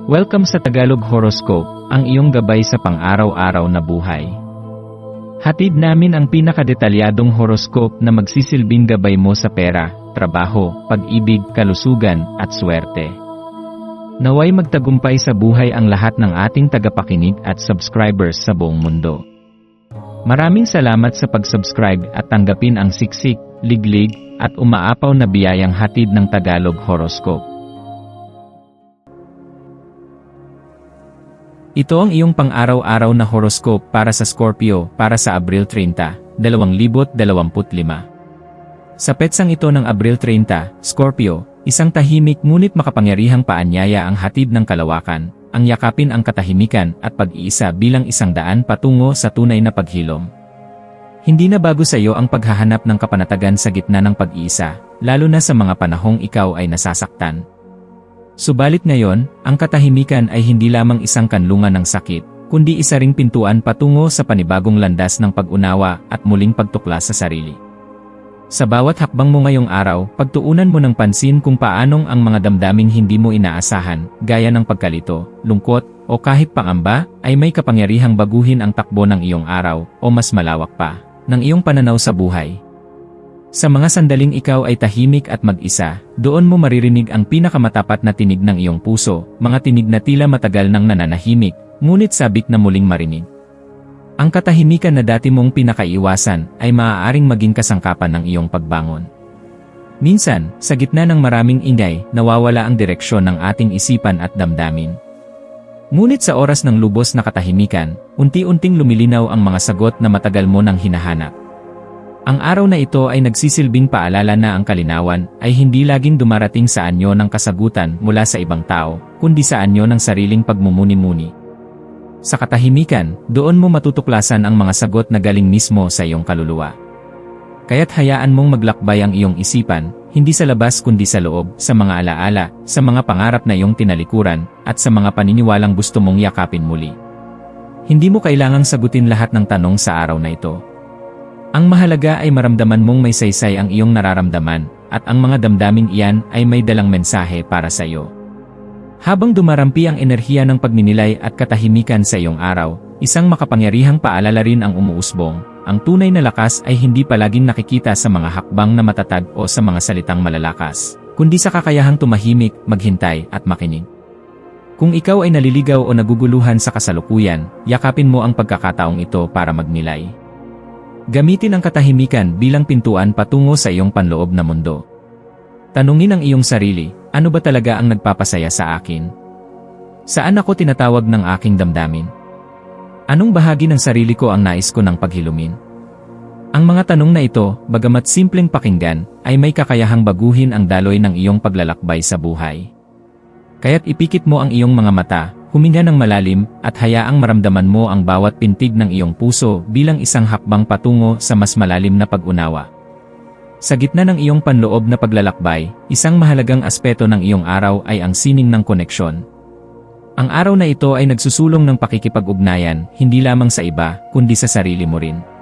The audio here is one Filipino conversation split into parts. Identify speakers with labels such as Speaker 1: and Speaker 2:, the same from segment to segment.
Speaker 1: Welcome sa Tagalog Horoscope, ang iyong gabay sa pang-araw-araw na buhay. Hatid namin ang pinakadetalyadong horoscope na magsisilbing gabay mo sa pera, trabaho, pag-ibig, kalusugan, at swerte. Naway magtagumpay sa buhay ang lahat ng ating tagapakinig at subscribers sa buong mundo. Maraming salamat sa pag-subscribe at tanggapin ang siksik, liglig, at umaapaw na biyayang hatid ng Tagalog Horoscope. Ito ang iyong pang-araw-araw na horoscope para sa Scorpio para sa Abril 30, 2025. Sa petsang ito ng Abril 30, Scorpio, isang tahimik ngunit makapangyarihang paanyaya ang hatid ng kalawakan, ang yakapin ang katahimikan at pag-iisa bilang isang daan patungo sa tunay na paghilom. Hindi na bago sa iyo ang paghahanap ng kapanatagan sa gitna ng pag-iisa, lalo na sa mga panahong ikaw ay nasasaktan. Subalit ngayon, ang katahimikan ay hindi lamang isang kanlungan ng sakit, kundi isa ring pintuan patungo sa panibagong landas ng pag-unawa at muling pagtuklas sa sarili. Sa bawat hakbang mo ngayong araw, pagtuunan mo ng pansin kung paanong ang mga damdaming hindi mo inaasahan, gaya ng pagkalito, lungkot, o kahit pangamba, ay may kapangyarihang baguhin ang takbo ng iyong araw, o mas malawak pa, ng iyong pananaw sa buhay. Sa mga sandaling ikaw ay tahimik at mag-isa, doon mo maririnig ang pinakamatapat na tinig ng iyong puso, mga tinig na tila matagal nang nananahimik, ngunit sabik na muling marinig. Ang katahimikan na dati mong pinakaiwasan ay maaaring maging kasangkapan ng iyong pagbangon. Minsan, sa gitna ng maraming ingay, nawawala ang direksyon ng ating isipan at damdamin. Ngunit sa oras ng lubos na katahimikan, unti-unting lumilinaw ang mga sagot na matagal mo nang hinahanap. Ang araw na ito ay nagsisilbing paalala na ang kalinawan ay hindi laging dumarating sa anyo ng kasagutan mula sa ibang tao, kundi sa anyo ng sariling pagmumuni-muni. Sa katahimikan, doon mo matutuklasan ang mga sagot na galing mismo sa iyong kaluluwa. Kaya't hayaan mong maglakbay ang iyong isipan, hindi sa labas kundi sa loob, sa mga alaala, sa mga pangarap na iyong tinalikuran, at sa mga paniniwalang gusto mong yakapin muli. Hindi mo kailangang sagutin lahat ng tanong sa araw na ito. Ang mahalaga ay maramdaman mong may saysay ang iyong nararamdaman, at ang mga damdaming iyan ay may dalang mensahe para sa iyo. Habang dumarampi ang enerhiya ng pagninilay at katahimikan sa iyong araw, isang makapangyarihang paalala rin ang umuusbong. Ang tunay na lakas ay hindi palaging nakikita sa mga hakbang na matatag o sa mga salitang malalakas, kundi sa kakayahang tumahimik, maghintay, at makinig. Kung ikaw ay naliligaw o naguguluhan sa kasalukuyan, yakapin mo ang pagkakataong ito para magnilay. Gamitin ang katahimikan bilang pintuan patungo sa iyong panloob na mundo. Tanungin ang iyong sarili, ano ba talaga ang nagpapasaya sa akin? Saan ako tinatawag ng aking damdamin? Anong bahagi ng sarili ko ang nais ko ng paghilumin? Ang mga tanong na ito, bagamat simpleng pakinggan, ay may kakayahang baguhin ang daloy ng iyong paglalakbay sa buhay. Kaya't ipikit mo ang iyong mga mata, huminga ng malalim, at hayaang maramdaman mo ang bawat pintig ng iyong puso bilang isang hakbang patungo sa mas malalim na pag-unawa. Sa gitna ng iyong panloob na paglalakbay, isang mahalagang aspeto ng iyong araw ay ang sining ng koneksyon. Ang araw na ito ay nagsusulong ng pakikipag-ugnayan, hindi lamang sa iba, kundi sa sarili mo rin.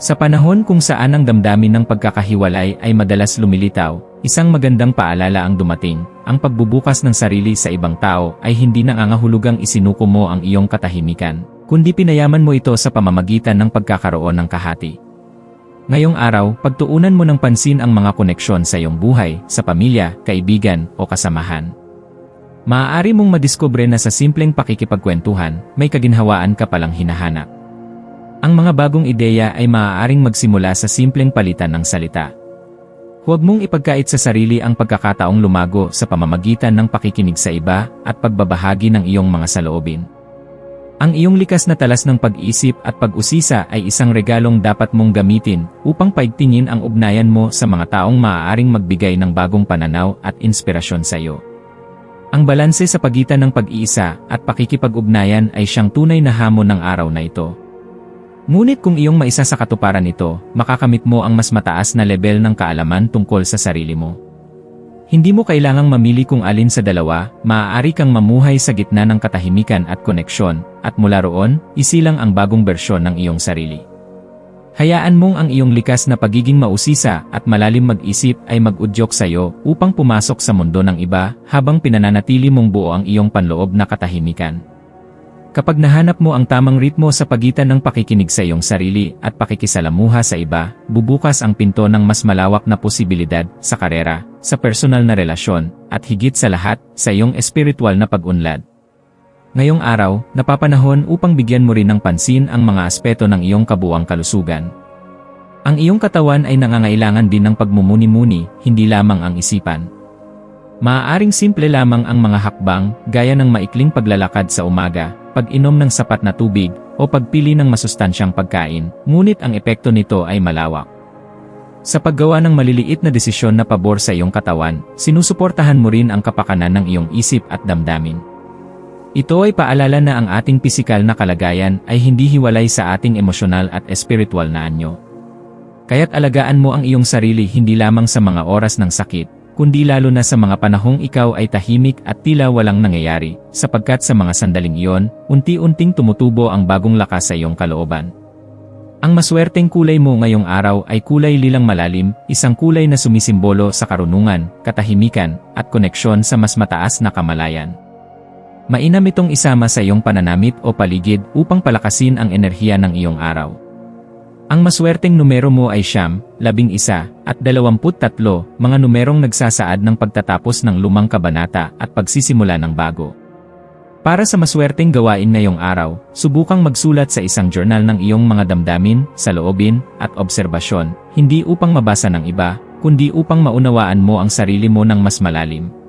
Speaker 1: Sa panahon kung saan ang damdamin ng pagkakahiwalay ay madalas lumilitaw, isang magandang paalala ang dumating. Ang pagbubukas ng sarili sa ibang tao ay hindi nangangahulugang isinuko mo ang iyong katahimikan, kundi pinayaman mo ito sa pamamagitan ng pagkakaroon ng kahati. Ngayong araw, pagtuunan mo ng pansin ang mga koneksyon sa iyong buhay, sa pamilya, kaibigan, o kasamahan. Maaari mong madiskubre na sa simpleng pakikipagkwentuhan, may kaginhawaan ka palang hinahanap. Ang mga bagong ideya ay maaaring magsimula sa simpleng palitan ng salita. Huwag mong ipagkait sa sarili ang pagkakataong lumago sa pamamagitan ng pakikinig sa iba at pagbabahagi ng iyong mga saloobin. Ang iyong likas na talas ng pag-isip at pag-usisa ay isang regalong dapat mong gamitin upang paigtingin ang ugnayan mo sa mga taong maaaring magbigay ng bagong pananaw at inspirasyon sa iyo. Ang balanse sa pagitan ng pag-iisa at pakikipag-ugnayan ay siyang tunay na hamon ng araw na ito. Ngunit kung iyong maisa sa katuparan nito, makakamit mo ang mas mataas na level ng kaalaman tungkol sa sarili mo. Hindi mo kailangang mamili kung alin sa dalawa, maaari kang mamuhay sa gitna ng katahimikan at koneksyon, at mula roon, isilang ang bagong bersyon ng iyong sarili. Hayaan mong ang iyong likas na pagiging mausisa at malalim mag-isip ay mag-udyok sa iyo upang pumasok sa mundo ng iba habang pinananatili mong buo ang iyong panloob na katahimikan. Kapag nahanap mo ang tamang ritmo sa pagitan ng pakikinig sa iyong sarili at pakikisalamuha sa iba, bubukas ang pinto ng mas malawak na posibilidad sa karera, sa personal na relasyon, at higit sa lahat, sa iyong espiritual na pag-unlad. Ngayong araw, napapanahon upang bigyan mo rin ng pansin ang mga aspeto ng iyong kabuuang kalusugan. Ang iyong katawan ay nangangailangan din ng pagmumuni-muni, hindi lamang ang isipan. Maaaring simple lamang ang mga hakbang, gaya ng maikling paglalakad sa umaga, pag-inom ng sapat na tubig, o pagpili ng masustansyang pagkain, ngunit ang epekto nito ay malawak. Sa paggawa ng maliliit na desisyon na pabor sa iyong katawan, sinusuportahan mo rin ang kapakanan ng iyong isip at damdamin. Ito ay paalala na ang ating pisikal na kalagayan ay hindi hiwalay sa ating emosyonal at espiritual na anyo. Kaya't alagaan mo ang iyong sarili hindi lamang sa mga oras ng sakit, kundi lalo na sa mga panahong ikaw ay tahimik at tila walang nangyayari, sapagkat sa mga sandaling iyon, unti-unting tumutubo ang bagong lakas sa iyong kalooban. Ang maswerteng kulay mo ngayong araw ay kulay lilang malalim, isang kulay na sumisimbolo sa karunungan, katahimikan, at koneksyon sa mas mataas na kamalayan. Mainam itong isama sa iyong pananamit o paligid upang palakasin ang enerhiya ng iyong araw. Ang maswerteng numero mo ay 9, 11, at 23, mga numerong nagsasaad ng pagtatapos ng lumang kabanata at pagsisimula ng bago. Para sa maswerteng gawain ngayong araw, subukang magsulat sa isang journal ng iyong mga damdamin, saloobin, at obserbasyon, hindi upang mabasa ng iba, kundi upang maunawaan mo ang sarili mo ng mas malalim.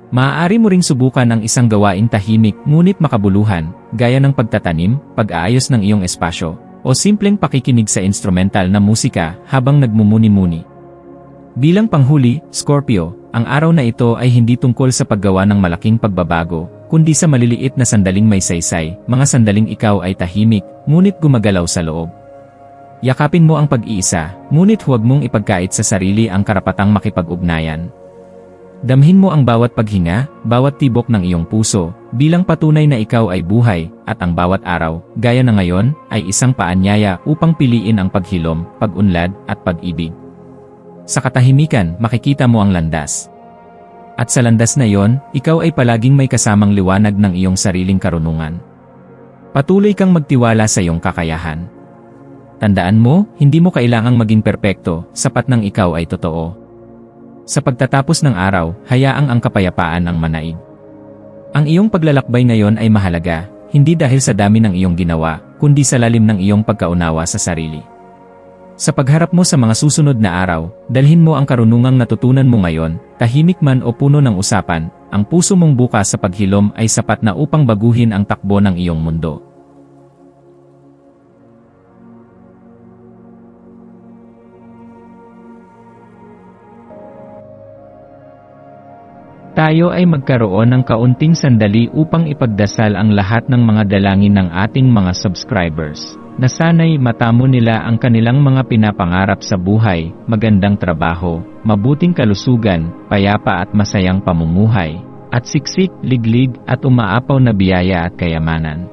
Speaker 1: Maaari mo ring subukan ang isang gawain tahimik ngunit makabuluhan, gaya ng pagtatanim, pag-aayos ng iyong espasyo, o simpleng pakikinig sa instrumental na musika habang nagmumuni-muni. Bilang panghuli, Scorpio, ang araw na ito ay hindi tungkol sa paggawa ng malaking pagbabago, kundi sa maliliit na sandaling may saysay, mga sandaling ikaw ay tahimik, ngunit gumagalaw sa loob. Yakapin mo ang pag-iisa, ngunit huwag mong ipagkait sa sarili ang karapatang makipag-ugnayan. Damhin mo ang bawat paghinga, bawat tibok ng iyong puso, bilang patunay na ikaw ay buhay, at ang bawat araw, gaya na ngayon, ay isang paanyaya upang piliin ang paghilom, pag-unlad, at pag-ibig. Sa katahimikan, makikita mo ang landas. At sa landas na iyon, ikaw ay palaging may kasamang liwanag ng iyong sariling karunungan. Patuloy kang magtiwala sa iyong kakayahan. Tandaan mo, hindi mo kailangang maging perpekto, sapat nang ikaw ay totoo. Sa pagtatapos ng araw, hayaang ang kapayapaan ang manaig. Ang iyong paglalakbay ngayon ay mahalaga, hindi dahil sa dami ng iyong ginawa, kundi sa lalim ng iyong pagkaunawa sa sarili. Sa pagharap mo sa mga susunod na araw, dalhin mo ang karunungang natutunan mo ngayon, tahimik man o puno ng usapan, ang puso mong bukas sa paghilom ay sapat na upang baguhin ang takbo ng iyong mundo. Tayo ay magkaroon ng kaunting sandali upang ipagdasal ang lahat ng mga dalangin ng ating mga subscribers, na sana'y matamo nila ang kanilang mga pinapangarap sa buhay, magandang trabaho, mabuting kalusugan, payapa at masayang pamumuhay, at siksik, liglig at umaapaw na biyaya at kayamanan.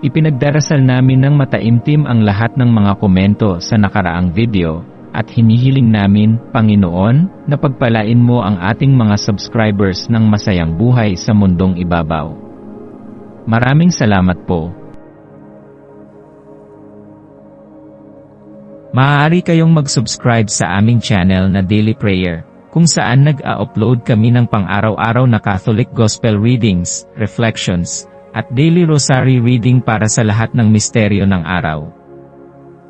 Speaker 1: Ipinagdarasal namin ng mataimtim ang lahat ng mga komento sa nakaraang video, at hinihiling namin, Panginoon, na pagpalain mo ang ating mga subscribers ng masayang buhay sa mundong ibabaw. Maraming salamat po. Maaari kayong mag-subscribe sa aming channel na Daily Prayer, kung saan nag-a-upload kami ng pang-araw-araw na Catholic Gospel Readings, Reflections, at Daily Rosary Reading para sa lahat ng misteryo ng araw.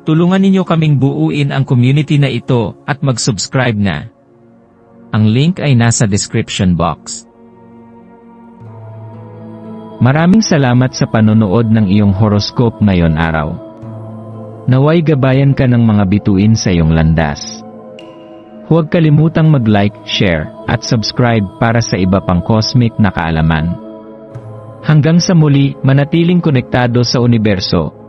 Speaker 1: Tulungan ninyo kaming buuin ang community na ito at mag-subscribe na. Ang link ay nasa description box. Maraming salamat sa panonood ng iyong horoscope ngayon araw. Naway gabayan ka ng mga bituin sa iyong landas. Huwag kalimutang mag-like, share, at subscribe para sa iba pang cosmic na kaalaman. Hanggang sa muli, manatiling konektado sa universo,